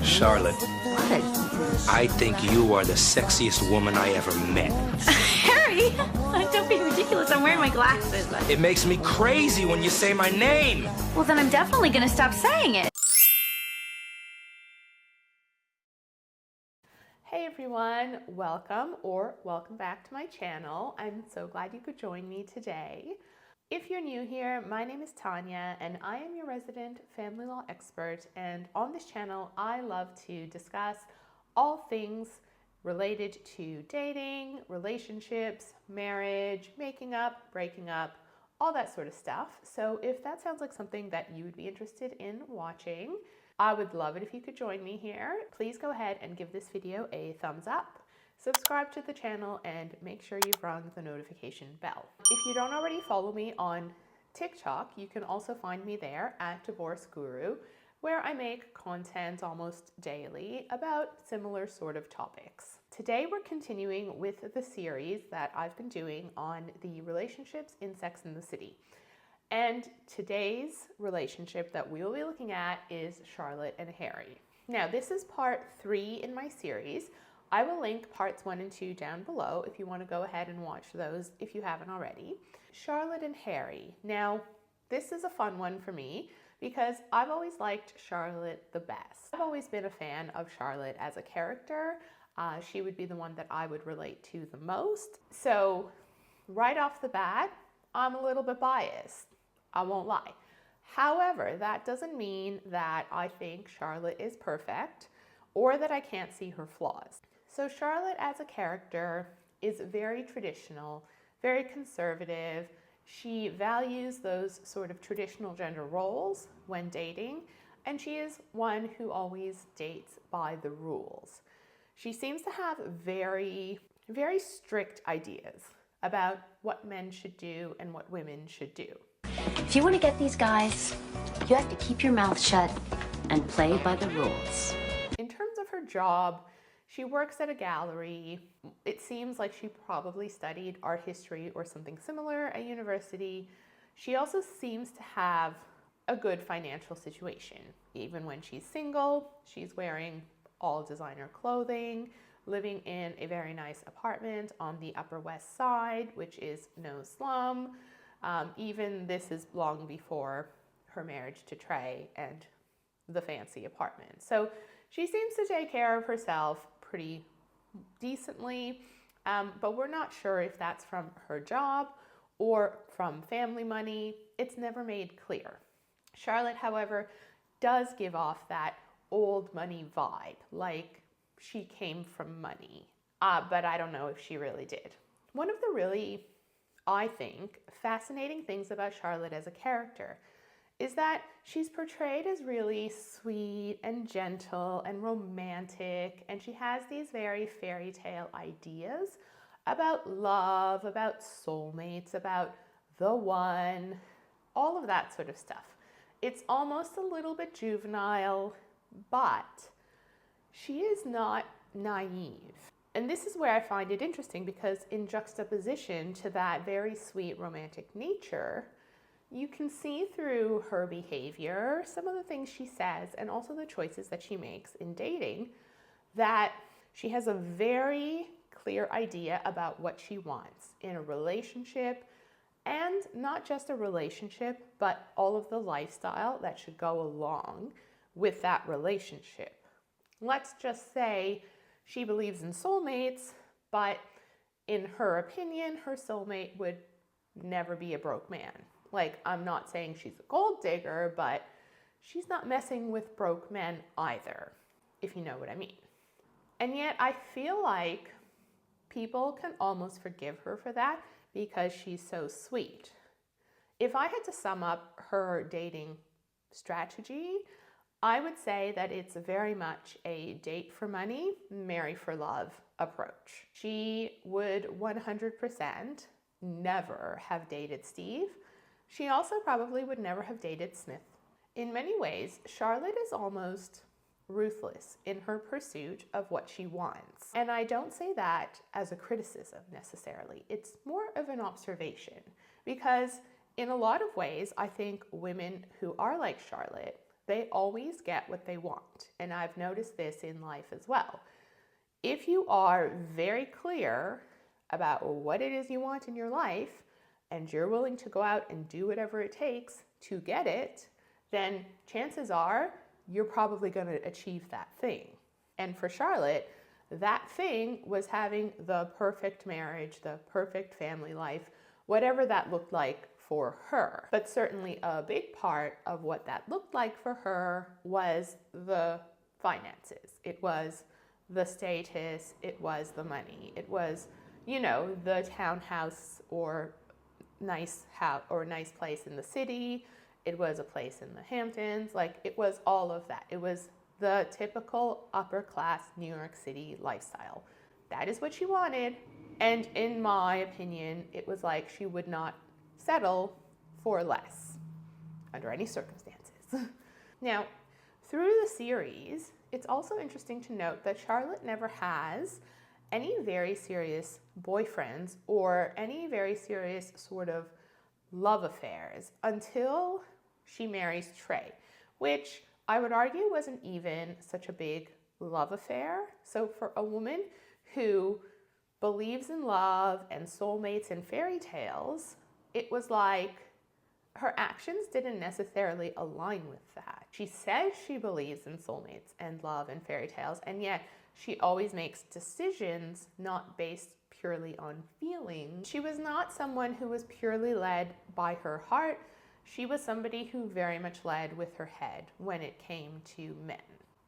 Charlotte, What? I think you are the sexiest woman I ever met. Harry! Don't be ridiculous. I'm wearing my glasses. It makes me crazy when you say my name. Well, then I'm definitely gonna stop saying it. Hey everyone, welcome back to my channel. I'm so glad you could join me today. If you're new here, my name is Tanya and I am your resident family law expert, and on this channel I love to discuss all things related to dating, relationships, marriage, making up, breaking up, all that sort of stuff. So if that sounds like something that you would be interested in watching, I would love it if you could join me here. Please go ahead and give this video a thumbs up, subscribe to the channel, and make sure you've rung the notification bell. If you don't already follow me on TikTok, you can also find me there at Divorce Guru, where I make content almost daily about similar sort of topics. Today we're continuing with the series that I've been doing on the relationships in Sex and the City. And today's relationship that we will be looking at is Charlotte and Harry. Now, this is part 3 in my series. I will link parts 1 and 2 down below if you want to go ahead and watch those if you haven't already. Charlotte and Harry. Now, this is a fun one for me because I've always liked Charlotte the best. I've always been a fan of Charlotte as a character. She would be the one that I would relate to the most. So right off the bat, I'm a little bit biased. I won't lie. However, that doesn't mean that I think Charlotte is perfect or that I can't see her flaws. So Charlotte as a character is very traditional, very conservative. She values those sort of traditional gender roles when dating, and she is one who always dates by the rules. She seems to have very, very strict ideas about what men should do and what women should do. If you want to get these guys, you have to keep your mouth shut and play by the rules. In terms of her job, she works at a gallery. It seems like she probably studied art history or something similar at university. She also seems to have a good financial situation. Even when she's single, she's wearing all designer clothing, living in a very nice apartment on the Upper West Side, which is no slum. Even this is long before her marriage to Trey and the fancy apartment. So she seems to take care of herself pretty decently, but we're not sure if that's from her job or from family money. It's never made clear. Charlotte, however, does give off that old money vibe, like she came from money, but I don't know if she really did. One of the really, I think, fascinating things about Charlotte as a character is that she's portrayed as really sweet and gentle and romantic, and she has these very fairy tale ideas about love, about soulmates, about the one, all of that sort of stuff. It's almost a little bit juvenile, but she is not naive. And this is where I find it interesting because in juxtaposition to that very sweet romantic nature, you can see through her behavior, some of the things she says, and also the choices that she makes in dating, that she has a very clear idea about what she wants in a relationship, and not just a relationship, but all of the lifestyle that should go along with that relationship. Let's just say she believes in soulmates, but in her opinion, her soulmate would never be a broke man. Like, I'm not saying she's a gold digger, but she's not messing with broke men either, if you know what I mean. And yet I feel like people can almost forgive her for that because she's so sweet. If I had to sum up her dating strategy, I would say that it's very much a date for money, marry for love approach. She would 100% never have dated Steve. She also probably would never have dated Smith. In many ways, Charlotte is almost ruthless in her pursuit of what she wants. And I don't say that as a criticism necessarily. It's more of an observation because in a lot of ways, I think women who are like Charlotte, they always get what they want. And I've noticed this in life as well. If you are very clear about what it is you want in your life, and you're willing to go out and do whatever it takes to get it, then chances are you're probably going to achieve that thing. And for Charlotte, that thing was having the perfect marriage, the perfect family life, whatever that looked like for her. But certainly a big part of what that looked like for her was the finances. It was the status, it was the money, it was, the townhouse or nice house or nice place in the city. It was a place in the Hamptons. It was all of that. It was the typical upper class New York City lifestyle. That is what she wanted. And in my opinion, it was like she would not settle for less under any circumstances. Now, through the series, it's also interesting to note that Charlotte never has any very serious boyfriends or any very serious sort of love affairs until she marries Trey, which I would argue wasn't even such a big love affair. So for a woman who believes in love and soulmates and fairy tales, it was like her actions didn't necessarily align with that. She says she believes in soulmates and love and fairy tales, and yet she always makes decisions not based purely on feelings. She was not someone who was purely led by her heart. She was somebody who very much led with her head when it came to men,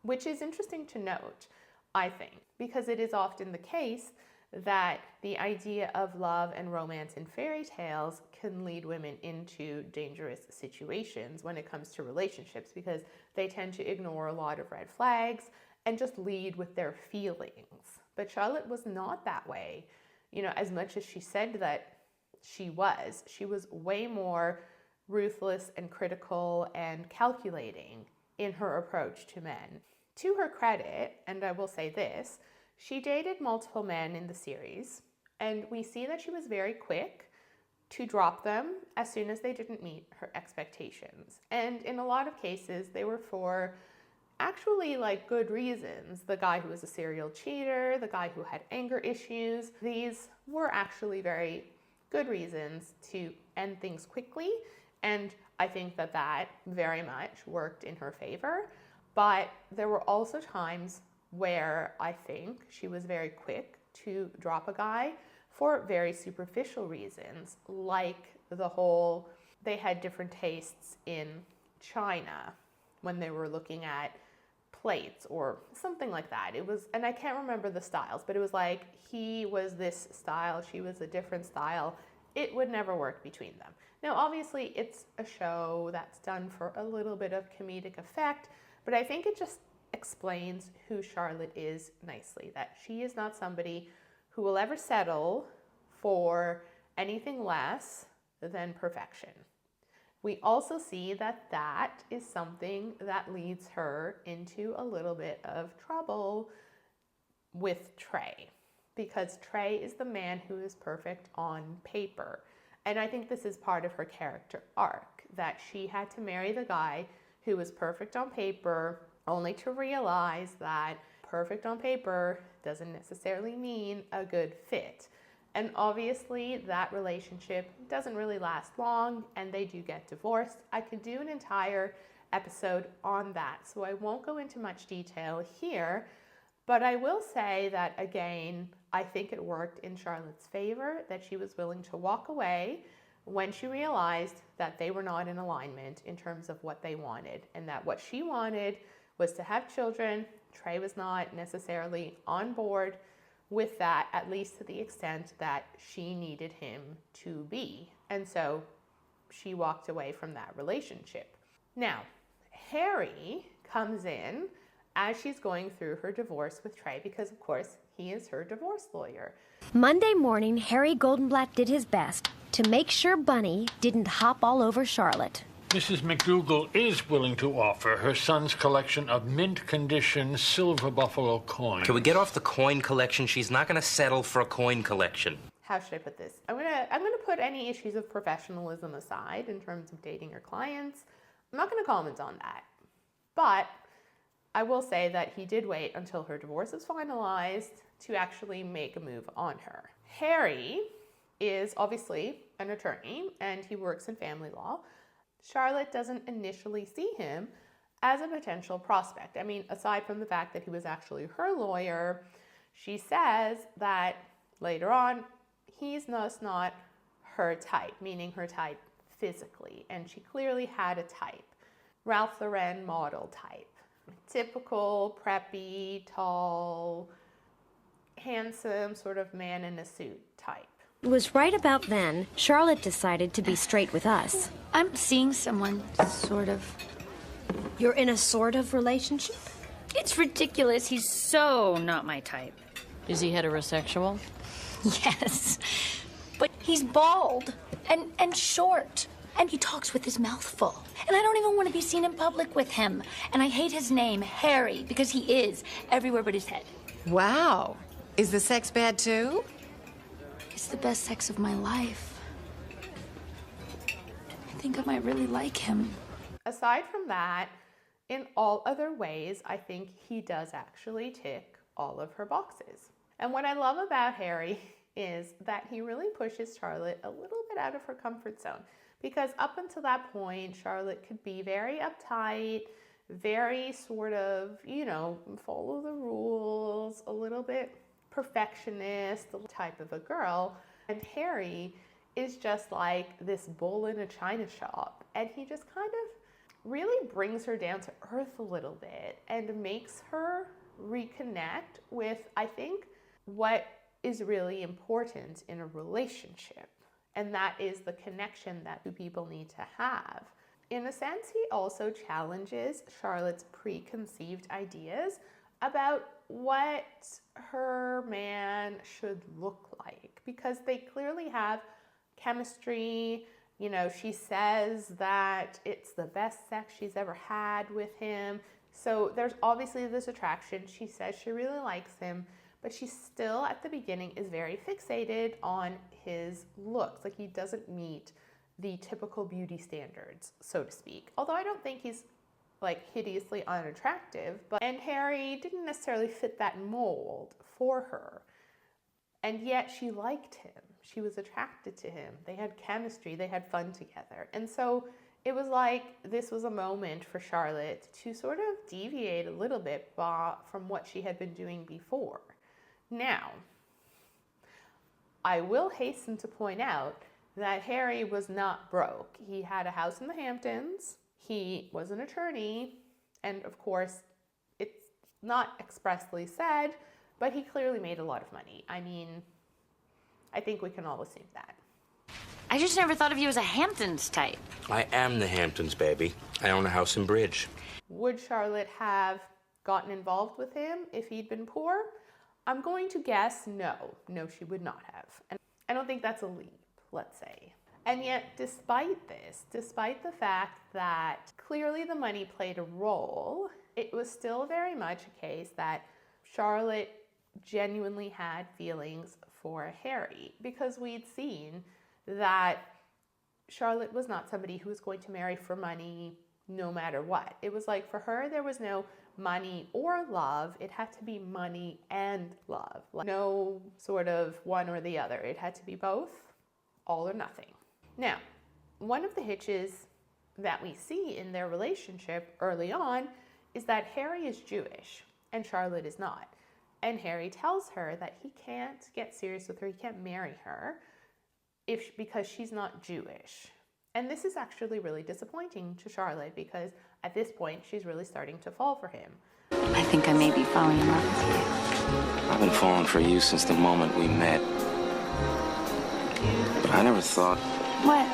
which is interesting to note, I think, because it is often the case that the idea of love and romance in fairy tales can lead women into dangerous situations when it comes to relationships, because they tend to ignore a lot of red flags and just lead with their feelings. But Charlotte was not that way. As much as she said that she was way more ruthless and critical and calculating in her approach to men. To her credit, and I will say this, she dated multiple men in the series, and we see that she was very quick to drop them as soon as they didn't meet her expectations. And in a lot of cases, they were for actually good reasons. The guy who was a serial cheater, the guy who had anger issues, these were actually very good reasons to end things quickly. And I think that that very much worked in her favor. But there were also times where I think she was very quick to drop a guy for very superficial reasons, like they had different tastes in China when they were looking at plates or something like that. It was, and I can't remember the styles, but it was like he was this style, she was a different style. It would never work between them. Now, obviously, it's a show that's done for a little bit of comedic effect, but I think it just explains who Charlotte is nicely, that she is not somebody who will ever settle for anything less than perfection. We also see that that is something that leads her into a little bit of trouble with Trey, because Trey is the man who is perfect on paper. And I think this is part of her character arc, that she had to marry the guy who was perfect on paper, only to realize that perfect on paper doesn't necessarily mean a good fit. And obviously that relationship doesn't really last long, and they do get divorced. I could do an entire episode on that, so I won't go into much detail here, but I will say that, again, I think it worked in Charlotte's favor that she was willing to walk away when she realized that they were not in alignment in terms of what they wanted, and that what she wanted was to have children. Trey was not necessarily on board with that, at least to the extent that she needed him to be. And so she walked away from that relationship. Now, Harry comes in as she's going through her divorce with Trey, because of course he is her divorce lawyer. Monday morning, Harry Goldenblatt did his best to make sure Bunny didn't hop all over Charlotte. Mrs. McDougal is willing to offer her son's collection of mint-condition silver buffalo coins. Can we get off the coin collection? She's not going to settle for a coin collection. How should I put this? I'm gonna put any issues of professionalism aside in terms of dating your clients. I'm not going to comment on that. But I will say that he did wait until her divorce was finalized to actually make a move on her. Harry is obviously an attorney and he works in family law. Charlotte doesn't initially see him as a potential prospect. I mean, aside from the fact that he was actually her lawyer, she says that later on, he's just not her type, meaning her type physically. And she clearly had a type, Ralph Lauren model type. Typical, preppy, tall, handsome, sort of man in a suit type. It was right about then Charlotte decided to be straight with us. I'm seeing someone, sort of. You're in a sort of relationship? It's ridiculous. He's so not my type. Is he heterosexual? Yes. But he's bald and short. And he talks with his mouth full. And I don't even want to be seen in public with him. And I hate his name, Harry, because he is everywhere but his head. Wow. Is the sex bad too? It's the best sex of my life. I think I might really like him. Aside from that, in all other ways, I think he does actually tick all of her boxes. And what I love about Harry is that he really pushes Charlotte a little bit out of her comfort zone. Because up until that point, Charlotte could be very uptight, very sort of, follow the rules, a little bit perfectionist, the type of a girl. And Harry is just like this bull in a china shop. And he just kind of really brings her down to earth a little bit and makes her reconnect with, I think, what is really important in a relationship. And that is the connection that two people need to have. In a sense, he also challenges Charlotte's preconceived ideas about what her man should look like, because they clearly have chemistry. She says that it's the best sex she's ever had with him. So there's obviously this attraction. She says she really likes him, but she still at the beginning is very fixated on his looks. Like he doesn't meet the typical beauty standards, so to speak. Although I don't think he's like hideously unattractive, and Harry didn't necessarily fit that mold for her. And yet she liked him. She was attracted to him. They had chemistry, they had fun together. And so it was like this was a moment for Charlotte to sort of deviate a little bit from what she had been doing before. Now, I will hasten to point out that Harry was not broke. He had a house in the Hamptons, he was an attorney, and of course, it's not expressly said, but he clearly made a lot of money. I mean, I think we can all assume that. I just never thought of you as a Hamptons type. I am the Hamptons, baby. I own a house in Bridge. Would Charlotte have gotten involved with him if he'd been poor? I'm going to guess no. No, she would not have. And I don't think that's a leap, let's say. And yet, despite this, despite the fact that clearly the money played a role, it was still very much a case that Charlotte genuinely had feelings for Harry, because we'd seen that Charlotte was not somebody who was going to marry for money no matter what. It was like for her, there was no money or love. It had to be money and love. Like no sort of one or the other. It had to be both, all or nothing. Now, one of the hitches that we see in their relationship early on is that Harry is Jewish and Charlotte is not. And Harry tells her that he can't get serious with her, he can't marry her because she's not Jewish. And this is actually really disappointing to Charlotte because at this point, she's really starting to fall for him. I think I may be falling in love with you. I've been falling for you since the moment we met. But I never thought... What?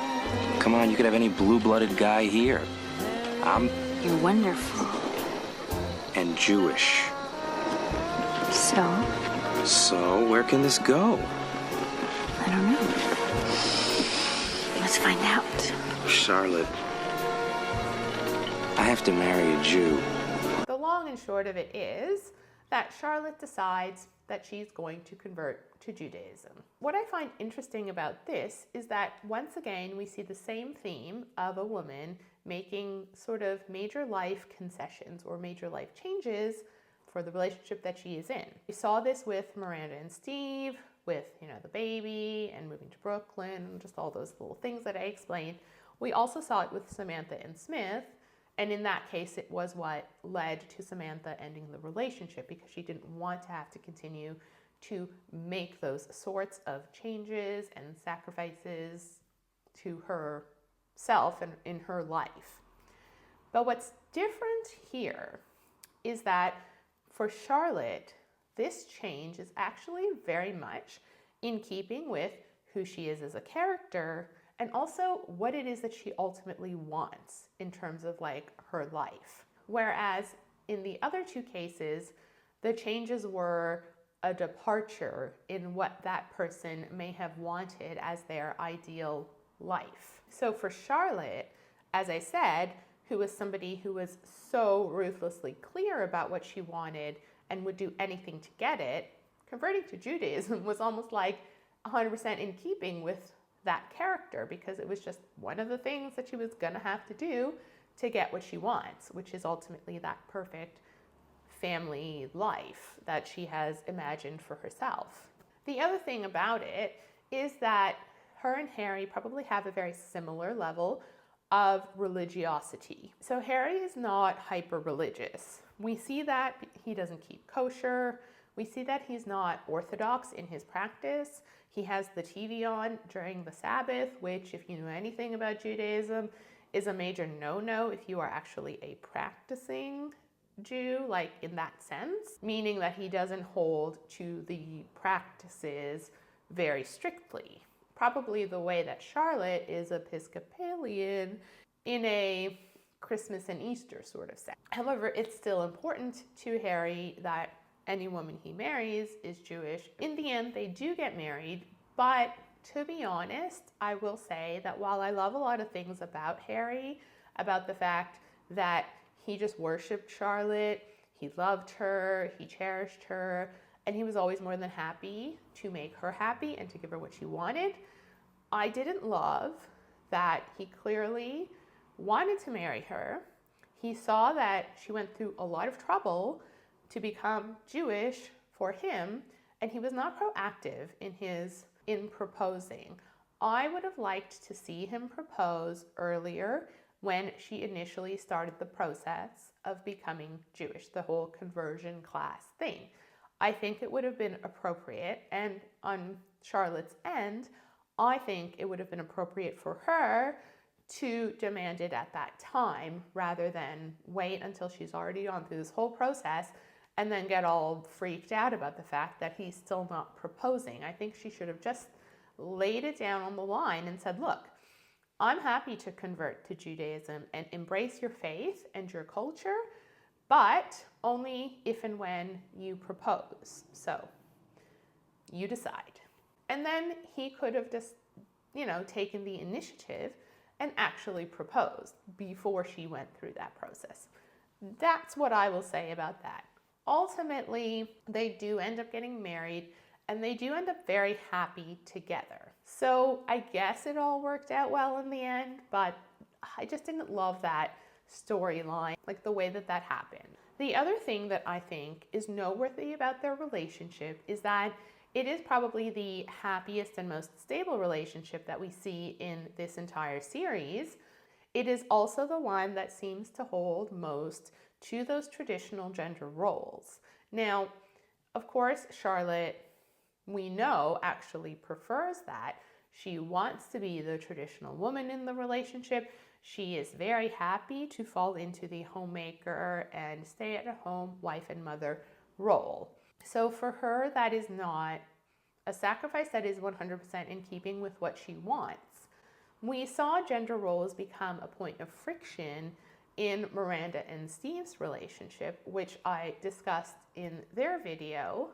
Come on, you could have any blue-blooded guy here. You're wonderful. And Jewish. So? So, where can this go? I don't know. Let's find out. Charlotte, I have to marry a Jew. The long and short of it is that Charlotte decides that she's going to convert to Judaism. What I find interesting about this is that once again we see the same theme of a woman making sort of major life concessions or major life changes for the relationship that she is in. We saw this with Miranda and Steve, with, the baby and moving to Brooklyn, just all those little things that I explained. We also saw it with Samantha and Smith, and in that case, it was what led to Samantha ending the relationship because she didn't want to have to continue to make those sorts of changes and sacrifices to herself and in her life. But what's different here is that for Charlotte, this change is actually very much in keeping with who she is as a character and also what it is that she ultimately wants in terms of like her life. Whereas in the other two cases, the changes were a departure in what that person may have wanted as their ideal life. So for Charlotte, as I said, who was somebody who was so ruthlessly clear about what she wanted and would do anything to get it, converting to Judaism was almost like 100% in keeping with that character because it was just one of the things that she was gonna have to do to get what she wants, which is ultimately that perfect family life that she has imagined for herself. The other thing about it is that her and Harry probably have a very similar level of religiosity. So Harry is not hyper-religious. We see that he doesn't keep kosher. We see that he's not orthodox in his practice. He has the TV on during the Sabbath, which, if you know anything about Judaism, is a major no-no if you are actually a practicing Jew, like in that sense, meaning that he doesn't hold to the practices very strictly. Probably the way that Charlotte is Episcopalian in a Christmas and Easter sort of sense. However, it's still important to Harry that any woman he marries is Jewish. In the end, they do get married, but to be honest, I will say that while I love a lot of things about Harry, about the fact that he just worshipped Charlotte, he loved her, he cherished her, and he was always more than happy to make her happy and to give her what she wanted, I didn't love that he clearly wanted to marry her. He saw that she went through a lot of trouble to become Jewish for him, and he was not proactive in proposing. I would have liked to see him propose earlier when she initially started the process of becoming Jewish, the whole conversion class thing. I think it would have been appropriate, and on Charlotte's end, I think it would have been appropriate for her to demand it at that time rather than wait until she's already gone through this whole process and then get all freaked out about the fact that he's still not proposing. I think she should have just laid it down on the line and said, look, I'm happy to convert to Judaism and embrace your faith and your culture, but only if and when you propose. So you decide. And then he could have just, taken the initiative and actually proposed before she went through that process. That's what I will say about that. Ultimately, they do end up getting married and they do end up very happy together. So I guess it all worked out well in the end, but I just didn't love that storyline, like the way that happened. The other thing that I think is noteworthy about their relationship is that it is probably the happiest and most stable relationship that we see in this entire series. It is also the one that seems to hold most to those traditional gender roles. Now, of course, Charlotte, we know, actually prefers that. She wants to be the traditional woman in the relationship. She is very happy to fall into the homemaker and stay-at-home wife and mother role. So for her, that is not a sacrifice, that is 100% in keeping with what she wants. We saw gender roles become a point of friction in Miranda and Steve's relationship, which I discussed in their video.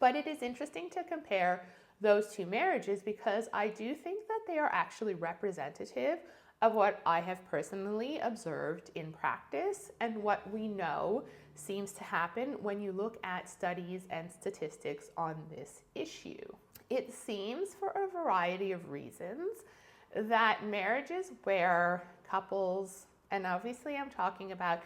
But it is interesting to compare those two marriages because I do think that they are actually representative of what I have personally observed in practice and what we know seems to happen when you look at studies and statistics on this issue. It seems, for a variety of reasons, that marriages where couples And obviously I'm talking about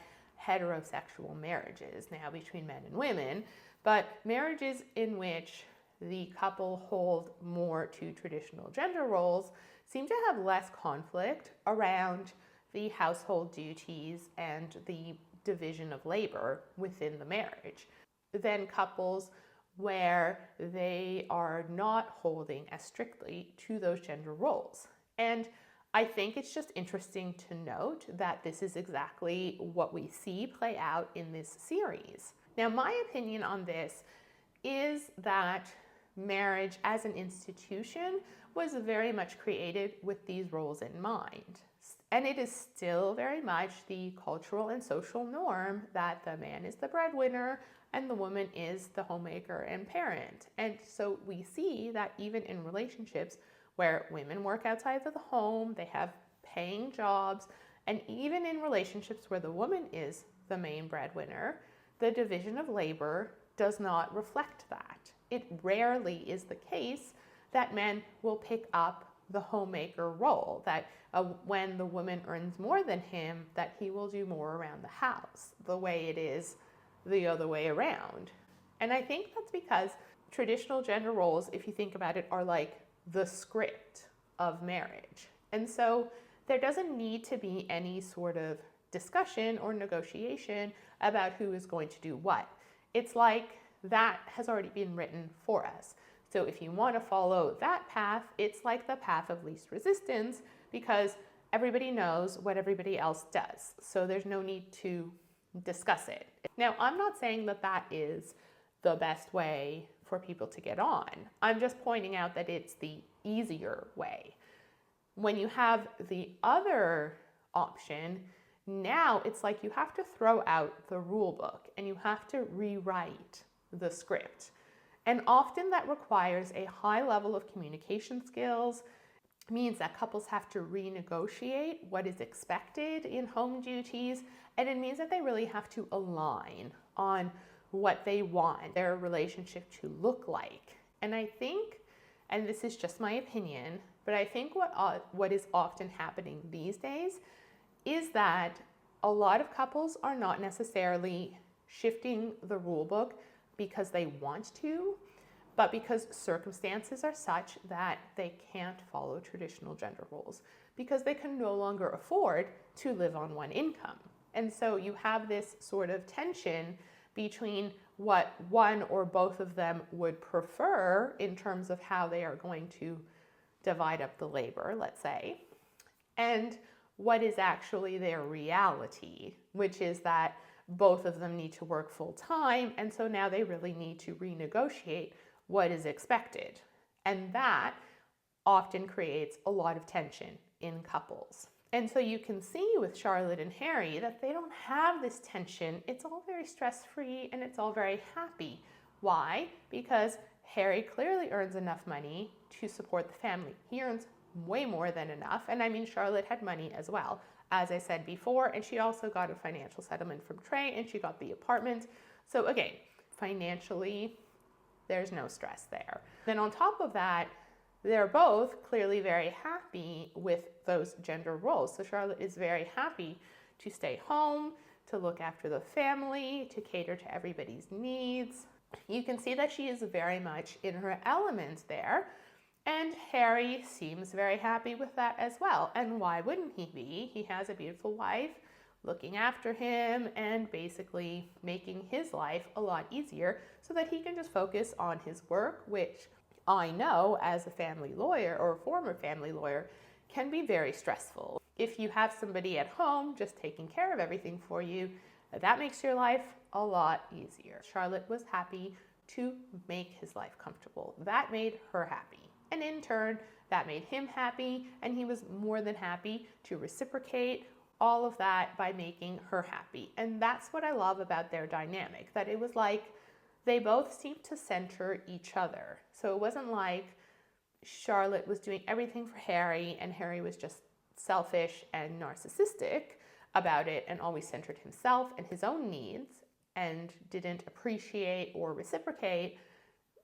heterosexual marriages now between men and women, but marriages in which the couple hold more to traditional gender roles seem to have less conflict around the household duties and the division of labor within the marriage than couples where they are not holding as strictly to those gender roles. And I think it's just interesting to note that this is exactly what we see play out in this series. Now, my opinion on this is that marriage as an institution was very much created with these roles in mind. And it is still very much the cultural and social norm that the man is the breadwinner and the woman is the homemaker and parent. And so we see that even in relationships where women work outside of the home, they have paying jobs, and even in relationships where the woman is the main breadwinner, the division of labor does not reflect that. It rarely is the case that men will pick up the homemaker role, that when the woman earns more than him, that he will do more around the house, the way it is the other way around. And I think that's because traditional gender roles, if you think about it, are like the script of marriage. And so there doesn't need to be any sort of discussion or negotiation about who is going to do what. It's like that has already been written for us. So if you want to follow that path, it's like the path of least resistance because everybody knows what everybody else does. So there's no need to discuss it. Now, I'm not saying that that is the best way for people to get on. I'm just pointing out that it's the easier way. When you have the other option, now it's like you have to throw out the rule book and you have to rewrite the script. And often that requires a high level of communication skills, means that couples have to renegotiate what is expected in home duties, and it means that they really have to align on what they want their relationship to look like. And I think, and this is just my opinion, but I think what is often happening these days is that a lot of couples are not necessarily shifting the rule book because they want to, but because circumstances are such that they can't follow traditional gender roles because they can no longer afford to live on one income. And so you have this sort of tension between what one or both of them would prefer in terms of how they are going to divide up the labor, let's say, and what is actually their reality, which is that both of them need to work full time, and so now they really need to renegotiate what is expected. And that often creates a lot of tension in couples. And so you can see with Charlotte and Harry that they don't have this tension. It's all very stress-free and it's all very happy. Why? Because Harry clearly earns enough money to support the family. He earns way more than enough. And I mean, Charlotte had money as well, as I said before, and she also got a financial settlement from Trey and she got the apartment. So again, financially, there's no stress there. Then on top of that, they're both clearly very happy with those gender roles. So Charlotte is very happy to stay home, to look after the family, to cater to everybody's needs. You can see that she is very much in her element there. And Harry seems very happy with that as well. And why wouldn't he be? He has a beautiful wife looking after him and basically making his life a lot easier so that he can just focus on his work, which I know as a family lawyer or a former family lawyer can be very stressful. If you have somebody at home just taking care of everything for you, that makes your life a lot easier. Charlotte was happy to make his life comfortable. That made her happy. And in turn, that made him happy, and he was more than happy to reciprocate all of that by making her happy. And that's what I love about their dynamic, that it was like they both seemed to center each other. So it wasn't like Charlotte was doing everything for Harry and Harry was just selfish and narcissistic about it and always centered himself and his own needs and didn't appreciate or reciprocate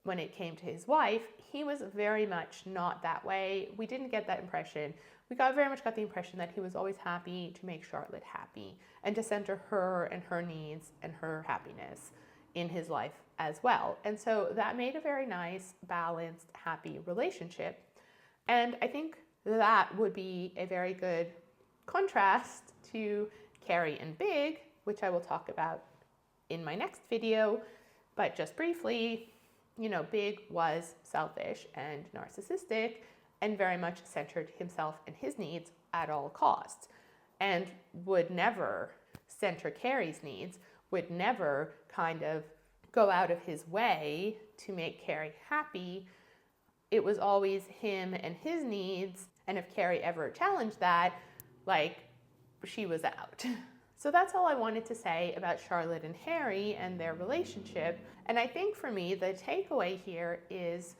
when it came to his wife, he was very much not that way. We didn't get that impression. We very much got the impression that he was always happy to make Charlotte happy and to center her and her needs and her happiness in his life as well. And so that made a very nice, balanced, happy relationship. And I think that would be a very good contrast to Carrie and Big, which I will talk about in my next video. But just briefly, you know, Big was selfish and narcissistic and very much centered himself and his needs at all costs, and would never center Carrie's needs, would never kind of go out of his way to make Carrie happy. It was always him and his needs, and if Carrie ever challenged that, like, she was out. So that's all I wanted to say about Charlotte and Harry and their relationship. And I think for me, the takeaway here is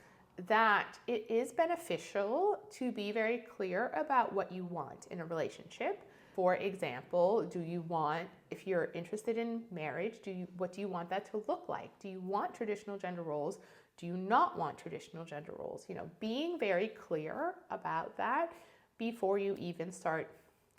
that it is beneficial to be very clear about what you want in a relationship. For example, do you want, if you're interested in marriage, what do you want that to look like? Do you want traditional gender roles? Do you not want traditional gender roles? You know, being very clear about that before you even start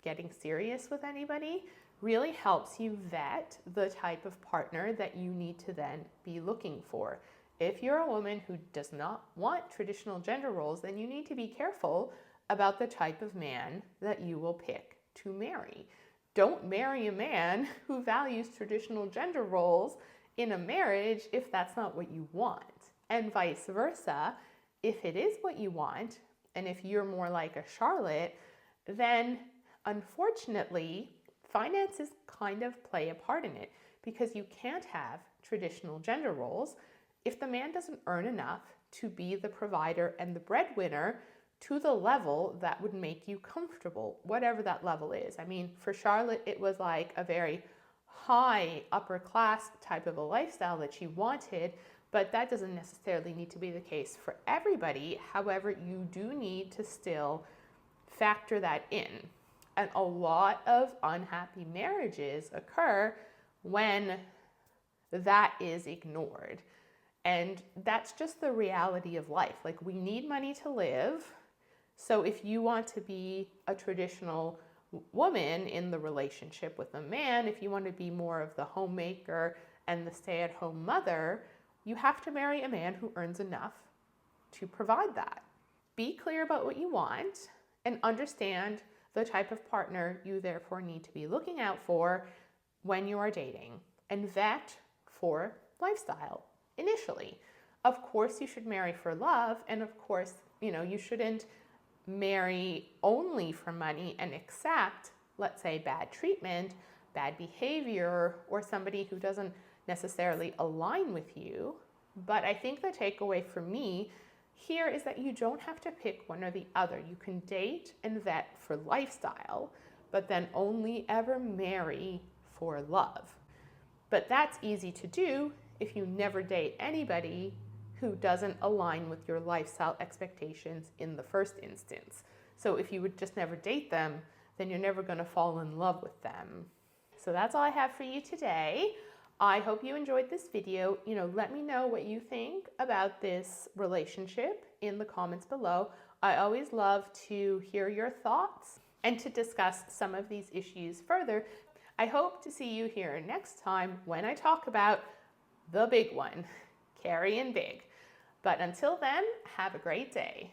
getting serious with anybody really helps you vet the type of partner that you need to then be looking for. If you're a woman who does not want traditional gender roles, then you need to be careful about the type of man that you will pick to marry. Don't marry a man who values traditional gender roles in a marriage if that's not what you want. And vice versa, if it is what you want, and if you're more like a Charlotte, then unfortunately, finances kind of play a part in it, because you can't have traditional gender roles if the man doesn't earn enough to be the provider and the breadwinner to the level that would make you comfortable, whatever that level is. I mean, for Charlotte, it was like a very high upper class type of a lifestyle that she wanted, but that doesn't necessarily need to be the case for everybody. However, you do need to still factor that in. And a lot of unhappy marriages occur when that is ignored. And that's just the reality of life. Like, we need money to live. So if you want to be a traditional woman in the relationship with a man, if you want to be more of the homemaker and the stay-at-home mother, you have to marry a man who earns enough to provide that. Be clear about what you want and understand the type of partner you therefore need to be looking out for when you are dating, and vet for lifestyle initially. Of course, you should marry for love, and of course, you know, you shouldn't marry only for money and accept, let's say, bad treatment, bad behavior, or somebody who doesn't necessarily align with you. But I think the takeaway for me here is that you don't have to pick one or the other. You can date and vet for lifestyle, but then only ever marry for love. But that's easy to do if you never date anybody who doesn't align with your lifestyle expectations in the first instance. So if you would just never date them, then you're never going to fall in love with them. So that's all I have for you today. I hope you enjoyed this video. You know, let me know what you think about this relationship in the comments below. I always love to hear your thoughts and to discuss some of these issues further. I hope to see you here next time when I talk about the big one, Carrie and Big. But until then, have a great day.